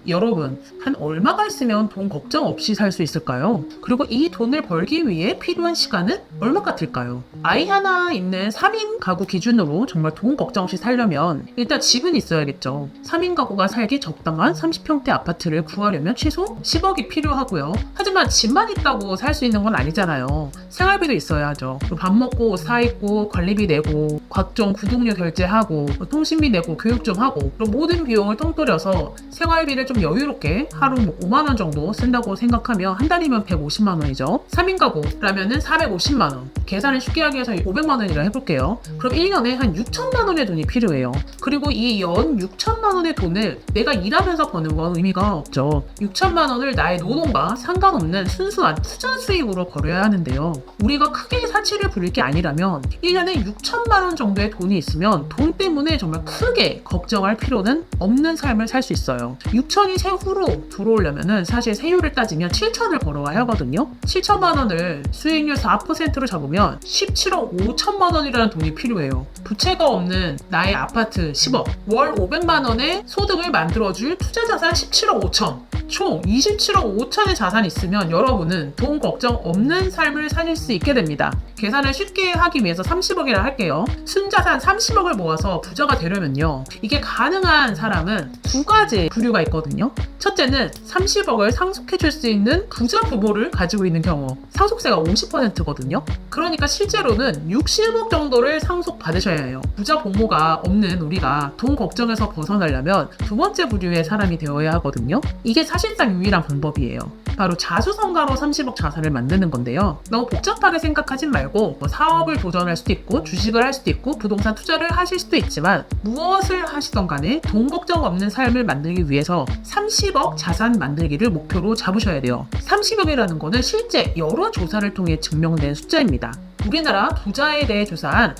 여러분, 한 얼마가 있으면 돈 걱정 없이 살 수 있을까요? 그리고 이 돈을 벌기 위해 필요한 시간은 얼마 같을까요? 아이 하나 있는 3인 가구 기준으로 정말 돈 걱정 없이 살려면 일단 집은 있어야겠죠. 3인 가구가 살기 적당한 30평대 아파트를 구하려면 최소 10억이 필요하고요. 하지만 집만 있다고 살 수 있는 건 아니잖아요. 생활비도 있어야죠. 밥 먹고 옷 사 입고 관리비 내고 각종 구독료 결제하고 통신비 내고 교육 좀 하고 그런 모든 비용을 통틀어서 생활비를 좀 여유롭게 하루 5만 원 정도 쓴다고 생각하면 한 달이면 150만 원이죠. 3인 가구라면은 450만 원. 계산을 쉽게 하기 위해서 500만 원이라 해볼게요. 그럼 1년에 한 6천만 원의 돈이 필요해요. 그리고 이 연 6천만 원의 돈을 내가 일하면서 버는 건 의미가 없죠. 6천만 원을 나의 노동과 상관없는 순수한 투자 수익으로 벌여야 하는데요. 우리가 크게 사치를 부릴 게 아니라면 1년에 6천만 원 정도의 돈이 있으면 돈 때문에 정말 크게 걱정할 필요는 없는 삶을 살 수 있어요. 6천이 세후로 들어오려면은 사실 세율을 따지면 7천을 벌어와야 하거든요. 7천만 원을 수익률 4%로 잡으면 17억 5천만 원이라는 돈이 필요해요. 부채가 없는 나의 아파트 10억, 월 500만 원의 소득을 만들어줄 투자자산 17억 5천, 총 27억 5천의 자산이 있으면 여러분은 돈 걱정 없는 삶을 살 수 있게 됩니다. 계산을 쉽게 하기 위해서 30억이라 할게요. 순자산 30억을 모아서 부자가 되려면요. 이게 가능한 사람은 두 가지 부류가 있거든요. 첫째는 30억을 상속해줄 수 있는 부자 부모를 가지고 있는 경우. 상속세가 50%거든요. 그러니까 실제로는 60억 정도를 상속받으셔야 해요. 부자 부모가 없는 우리가 돈 걱정에서 벗어나려면 두 번째 부류의 사람이 되어야 하거든요. 이게 사실상 유일한 방법이에요. 바로 자수성가로 30억 자산을 만드는 건데요. 너무 복잡하게 생각하진 말고 사업을 도전할 수도 있고 주식을 할 수도 있고 부동산 투자를 하실 수도 있지만 무엇을 하시던 간에 돈 걱정 없는 삶을 만들기 위해서 30억 자산 만들기를 목표로 잡으셔야 돼요. 30억이라는 거는 실제 여러 조사를 통해 증명된 숫자입니다. 우리나라 부자에 대해 조사한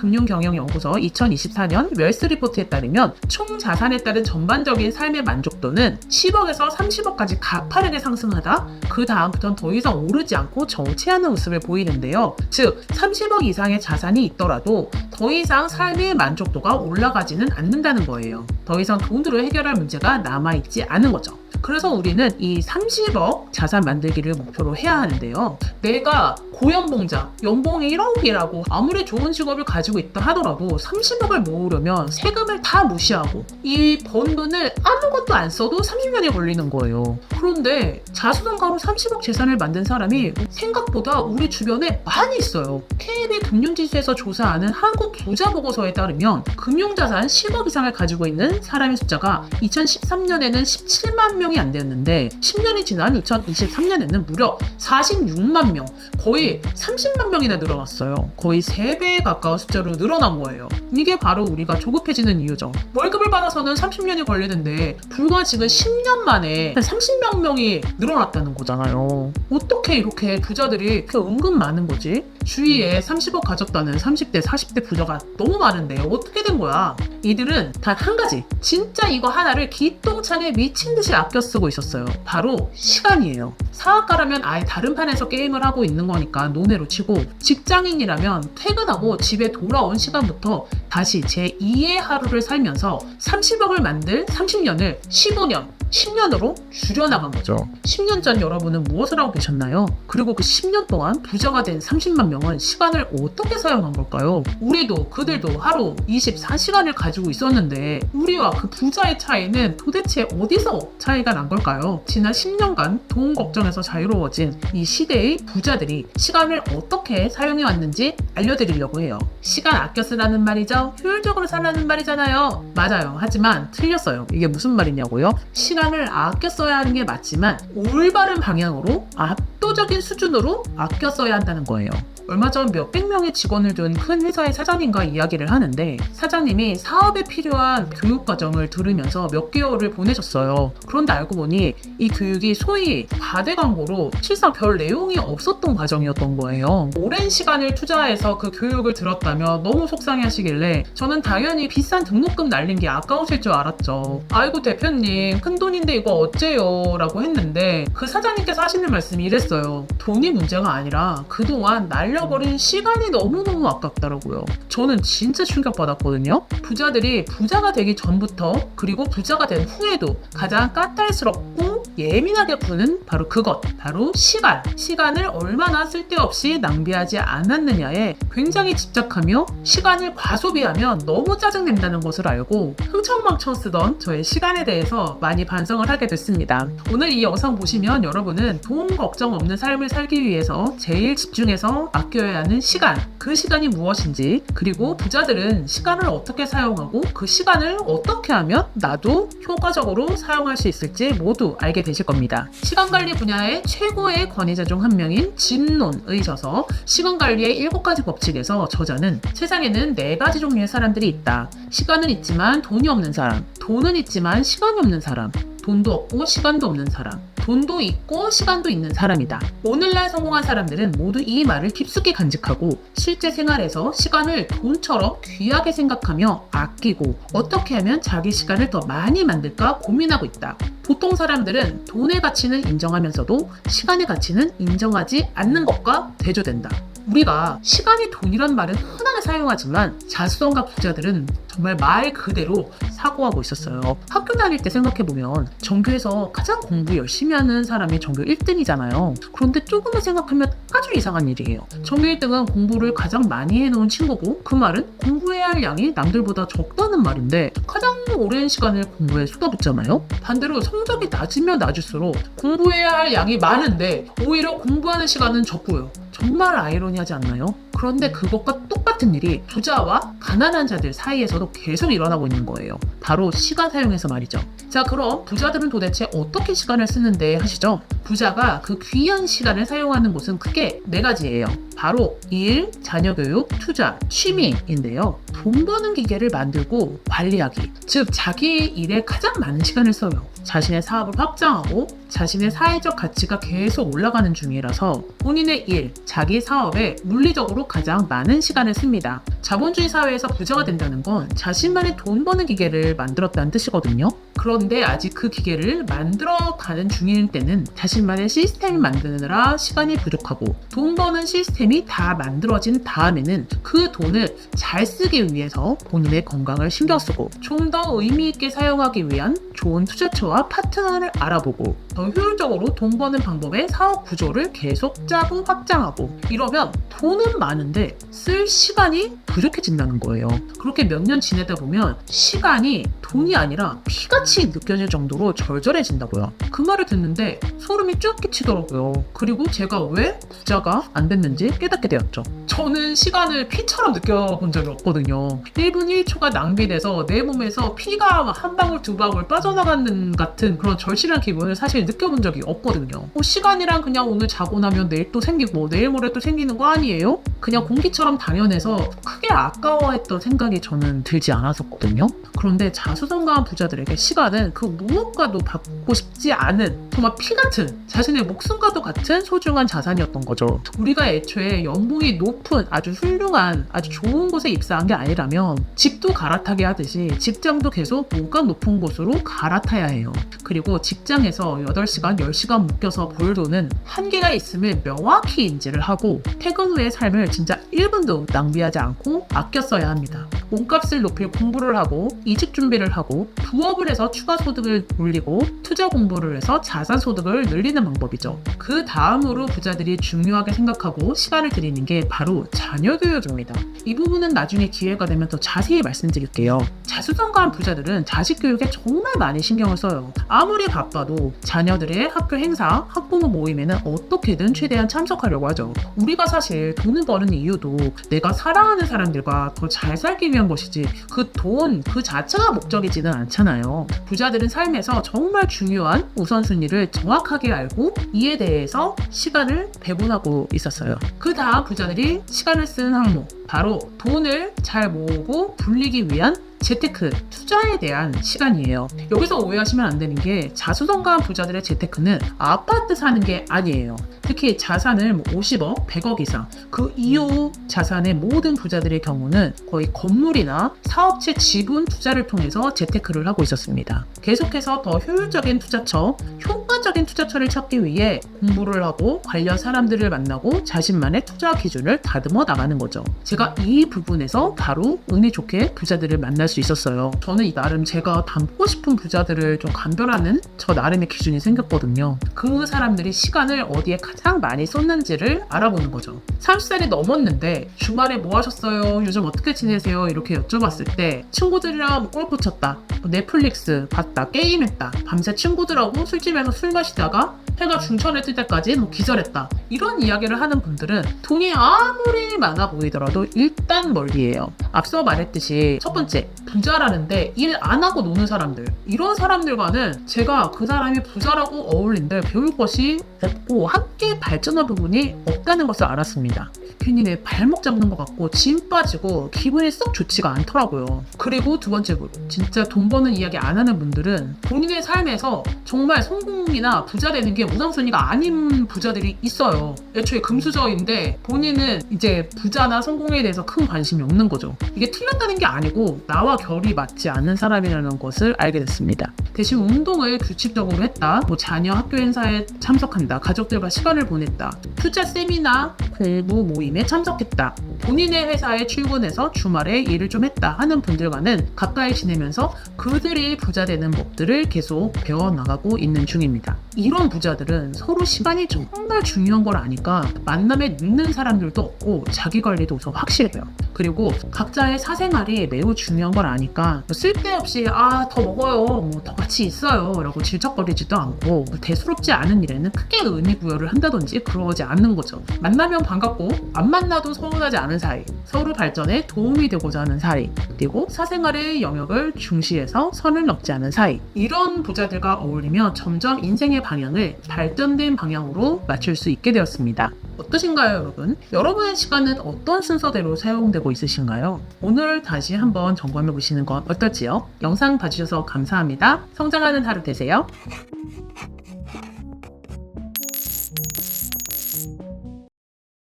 하나금융경영연구소 2024년 웰스 리포트에 따르면 총 자산에 따른 전반적인 삶의 만족도는 10억에서 30억까지 가파르게 상승하다 그 다음부터는 더 이상 오르지 않고 정체하는 모습을 보이는데요. 즉 30억 이상의 자산이 있더라도 더 이상 삶의 만족도가 올라가지는 않는다는 거예요. 더 이상 돈으로 해결할 문제가 남아있지 않은 거죠. 그래서 우리는 이 30억 자산 만들기를 목표로 해야 하는데요. 내가 고연봉자, 연봉이 1억이라고 아무리 좋은 직업을 가지고 있다 하더라도 30억을 모으려면 세금을 다 무시하고 이 번 돈을 아무것도 안 써도 30년이 걸리는 거예요. 그런데 자수성가로 30억 재산을 만든 사람이 생각보다 우리 주변에 많이 있어요. KB 금융지수에서 조사하는 한국 부자 보고서에 따르면 금융자산 10억 이상을 가지고 있는 사람의 숫자가 2013년에는 17만 명이 안 되었는데 10년이 지난 2023년에는 무려 46만 명, 거의 30만 명이나 늘어났어요. 거의 3배에 가까운 숫자로 늘어난 거예요. 이게 바로 우리가 조급해지는 이유죠. 월급을 받아서는 30년이 걸리는데 불과 지금 10년 만에 한 30만 명이 늘어났다는 거잖아요. 어떻게 이렇게 부자들이 이렇게 은근 많은 거지? 주위에 30억 가졌다는 30대, 40대 부자가 너무 많은데 어떻게 된 거야? 이들은 단 한 가지, 진짜 이거 하나를 기똥차게 미친 듯이 아껴 쓰고 있었어요. 바로 시간이에요. 사업가라면 아예 다른 판에서 게임을 하고 있는 거니까 논외로 치고, 직장인이라면 퇴근하고 집에 돌아온 시간부터 다시 제2의 하루를 살면서 30억을 만들 30년을 15년, 10년으로 줄여나간 거죠. 10년 전 여러분은 무엇을 하고 계셨나요? 그리고 그 10년 동안 부자가 된 30만 명은 시간을 어떻게 사용한 걸까요? 우리도 그들도 하루 24시간을 가지고 있었는데 우리와 그 부자의 차이는 도대체 어디서 차이가 난 걸까요? 지난 10년간 돈 걱정에서 자유로워진 이 시대의 부자들이 시간을 어떻게 사용해 왔는지 알려드리려고 해요. 시간 아껴 쓰라는 말이죠. 효율적으로 살라는 말이잖아요. 맞아요. 하지만 틀렸어요. 이게 무슨 말이냐고요? 시간을 아껴 써야 하는 게 맞지만 올바른 방향으로 압도적인 수준으로 아껴 써야 한다는 거예요. 얼마 전 몇백 명의 직원을 둔 큰 회사의 사장님과 이야기를 하는데 사장님이 사업에 필요한 교육 과정을 들으면서 몇 개월을 보내셨어요. 그런데 알고 보니 이 교육이 소위 과대 광고로 실상 별 내용이 없었던 과정이었던 거예요. 오랜 시간을 투자해서 그 교육을 들었다며 너무 속상해 하시길래 저는 당연히 비싼 등록금 날린 게 아까우실 줄 알았죠. 아이고 대표님 큰돈인데 이거 어째요? 라고 했는데 그 사장님께서 하시는 말씀이 이랬어요. 돈이 문제가 아니라 그동안 날려 날려버린 시간이 너무너무 아깝더라고요. 저는 진짜 충격받았거든요. 부자들이 부자가 되기 전부터 그리고 부자가 된 후에도 가장 까탈스럽고 예민하게 구는 바로 그것, 바로 시간. 시간을 얼마나 쓸데없이 낭비하지 않았느냐에 굉장히 집착하며 시간을 과소비하면 너무 짜증낸다는 것을 알고 흥청망청 쓰던 저의 시간에 대해서 많이 반성을 하게 됐습니다. 오늘 이 영상 보시면 여러분은 돈 걱정 없는 삶을 살기 위해서 제일 집중해서 아껴야 하는 시간, 그 시간이 무엇인지, 그리고 부자들은 시간을 어떻게 사용하고 그 시간을 어떻게 하면 나도 효과적으로 사용할 수 있을지 모두 알게 되실 겁니다. 시간관리 분야의 최고의 권위자 중 한 명인 진론의 저서 시간관리의 7가지 법칙에서 저자는 세상에는 4가지 종류의 사람들이 있다. 시간은 있지만 돈이 없는 사람, 돈은 있지만 시간이 없는 사람, 돈도 없고 시간도 없는 사람, 돈도 있고 시간도 있는 사람이다. 오늘날 성공한 사람들은 모두 이 말을 깊숙이 간직하고 실제 생활에서 시간을 돈처럼 귀하게 생각하며 아끼고 어떻게 하면 자기 시간을 더 많이 만들까 고민하고 있다. 보통 사람들은 돈의 가치는 인정하면서도 시간의 가치는 인정하지 않는 것과 대조된다. 우리가 시간이 돈이란 말은 흔하게 사용하지만 자수성가 부자들은 정말 말 그대로 사고하고 있었어요. 학교 다닐 때 생각해보면 전교에서 가장 공부 열심히 하는 사람이 전교 1등이잖아요. 그런데 조금만 생각하면 아주 이상한 일이에요. 전교 1등은 공부를 가장 많이 해놓은 친구고 그 말은 공부해야 할 양이 남들보다 적다는 말인데 가장 오랜 시간을 공부에 쏟아붓잖아요. 반대로 성적이 낮으면 낮을수록 공부해야 할 양이 많은데 오히려 공부하는 시간은 적고요. 정말 아이러니하지 않나요? 그런데 그것과 똑같은 일이 부자와 가난한 자들 사이에서도 계속 일어나고 있는 거예요. 바로 시간 사용에서 말이죠. 자, 그럼 부자들은 도대체 어떻게 시간을 쓰는데 하시죠? 부자가 그 귀한 시간을 사용하는 곳은 크게 4가지예요. 바로 일, 자녀 교육, 투자, 취미인데요. 돈 버는 기계를 만들고 관리하기, 즉 자기 일에 가장 많은 시간을 써요. 자신의 사업을 확장하고 자신의 사회적 가치가 계속 올라가는 중이라서 본인의 일, 자기 사업에 물리적으로 가장 많은 시간을 씁니다. 자본주의 사회에서 부자가 된다는 건 자신만의 돈 버는 기계를 만들었다는 뜻이거든요. 그런데 아직 그 기계를 만들어가는 중일 때는 자신만의 시스템을 만드느라 시간이 부족하고 돈 버는 시스템이 다 만들어진 다음에는 그 돈을 잘 쓰기 위해서 본인의 건강을 신경 쓰고 좀 더 의미 있게 사용하기 위한 좋은 투자처와 파트너를 알아보고 더 효율적으로 돈 버는 방법의 사업 구조를 계속 짜고 확장하고 이러면 돈은 많은데 쓸 시간이 부족해진다는 거예요. 그렇게 몇 년 지내다 보면 시간이 돈이 아니라 피같이 느껴질 정도로 절절해진다고요. 그 말을 듣는데 소름이 쭉 끼치더라고요. 그리고 제가 왜 부자가 안 됐는지 깨닫게 되었죠. 저는 시간을 피처럼 느껴본 적이 없거든요. 1분 1초가 낭비돼서 내 몸에서 피가 한 방울 두 방울 빠져나가는 같은 그런 절실한 기분을 사실 느껴본 적이 없거든요. 시간이란 그냥 오늘 자고 나면 내일 또 생기고 내일 모레 또 생기는 거 아니에요? 그냥 공기처럼 당연해서 크게 아까워했던 생각이 저는 들지 않았었거든요. 그런데 자수성가한 부자들에게 시간은 그 무엇과도 바꾸고 싶지 않은 정말 피같은 자신의 목숨과도 같은 소중한 자산이었던 거죠. 우리가 애초에 연봉이 높은 아주 훌륭한 아주 좋은 곳에 입사한 게 아니라면 집도 갈아타게 하듯이 직장도 계속 뭔가 높은 곳으로 갈아타야 해요. 그리고 직장에서 8시간, 10시간 묶여서 벌 돈은 한계가 있음을 명확히 인지를 하고 퇴근 후의 삶을 진짜 1분도 낭비하지 않고 아껴 써야 합니다. 몸값을 높일 공부를 하고 이직 준비를 하고 부업을 해서 추가 소득을 올리고 투자 공부를 해서 자산 소득을 늘리는 방법이죠. 그 다음으로 부자들이 중요하게 생각하고 시간을 들이는 게 바로 자녀 교육입니다. 이 부분은 나중에 기회가 되면 더 자세히 말씀드릴게요. 자수성가한 부자들은 자식 교육에 정말 많이 신경을 써요. 아무리 바빠도 자녀들의 학교 행사, 학부모 모임에는 어떻게든 최대한 참석하려고 하죠. 우리가 사실 돈을 버는 이유도 내가 사랑하는 사람들과 더 잘 살기 위한 것이지 그 돈 그 자체가 목적이지는 않잖아요. 부자들은 삶에서 정말 중요한 우선순위를 정확하게 알고 이에 대해서 시간을 배분하고 있었어요. 그 다음 부자들이 시간을 쓰는 항목, 바로 돈을 잘 모으고 불리기 위한 재테크, 투자에 대한 시간이에요. 여기서 오해하시면 안 되는 게 자수성가한 부자들의 재테크는 아파트 사는 게 아니에요. 특히 자산을 50억, 100억 이상 그 이후 자산의 모든 부자들의 경우는 거의 건물이나 사업체 지분 투자를 통해서 재테크를 하고 있었습니다. 계속해서 더 효율적인 투자처, 효과 효과적인 투자처를 찾기 위해 공부를 하고 관련 사람들을 만나고 자신만의 투자 기준을 다듬어 나가는 거죠. 제가 이 부분에서 바로 운이 좋게 부자들을 만날 수 있었어요. 저는 이 나름 제가 닮고 싶은 부자들을 좀 감별하는 저 나름의 기준이 생겼거든요. 그 사람들이 시간을 어디에 가장 많이 쏟는지를 알아보는 거죠. 30살이 넘었는데 주말에 뭐 하셨어요? 요즘 어떻게 지내세요? 이렇게 여쭤봤을 때 친구들이랑 뭐 골프 쳤다, 넷플릭스 봤다, 게임했다, 밤새 친구들하고 술집에서 술 마시다가 해가 중천에 뜰 때까지 뭐 기절했다, 이런 이야기를 하는 분들은 돈이 아무리 많아 보이더라도 일단 멀리예요. 앞서 말했듯이 첫 번째, 부자라는데 일 안 하고 노는 사람들, 이런 사람들과는 제가 그 사람이 부자라고 어울린들 배울 것이 없고 함께 발전할 부분이 없다는 것을 알았습니다. 괜히 내 발목 잡는 것 같고 진 빠지고 기분이 썩 좋지가 않더라고요. 그리고 두 번째로, 진짜 돈 버는 이야기 안 하는 분들은 본인의 삶에서 정말 성공이나 부자 되는 게 우선순위가 아닌 부자들이 있어요. 애초에 금수저인데 본인은 이제 부자나 성공에 대해서 큰 관심이 없는 거죠. 이게 틀렸다는 게 아니고 나와 결이 맞지 않는 사람이라는 것을 알게 됐습니다. 대신 운동을 규칙적으로 했다, 뭐 자녀 학교 행사에 참석한다, 가족들과 시간을 보냈다, 투자 세미나, 공부 모임에 참석했다, 본인의 회사에 출근해서 주말에 일을 좀 했다 하는 분들과는 가까이 지내면서 그들이 부자 되는 법들을 계속 배워나가고 있는 중입니다. 이런 부자들은 서로 시간이 정말 중요한 걸 아니까 만남에 늦는 사람들도 없고 자기 관리도 우선 확실해요. 그리고 각자의 사생활이 매우 중요한 걸 아니까 쓸데없이 더 먹어요, 뭐 더 같이 있어요 라고 질척거리지도 않고 대수롭지 않은 일에는 크게 의미 부여를 한다든지 그러지 않는 거죠. 만나면 반갑고 안 만나도 서운하지 않은 사이, 서로 발전에 도움이 되고자 하는 사이, 그리고 사생활의 영역을 중시해서 선을 넘지 않은 사이, 이런 부자들과 어울리면 점점 인생의 방향을 발전된 방향으로 맞출 수 있게 되었습니다. 어떠신가요, 여러분? 여러분의 시간은 어떤 순서대로 사용되고 있으신가요? 오늘 다시 한번 점검해 보시는 건 어떨지요? 영상 봐주셔서 감사합니다. 성장하는 하루 되세요.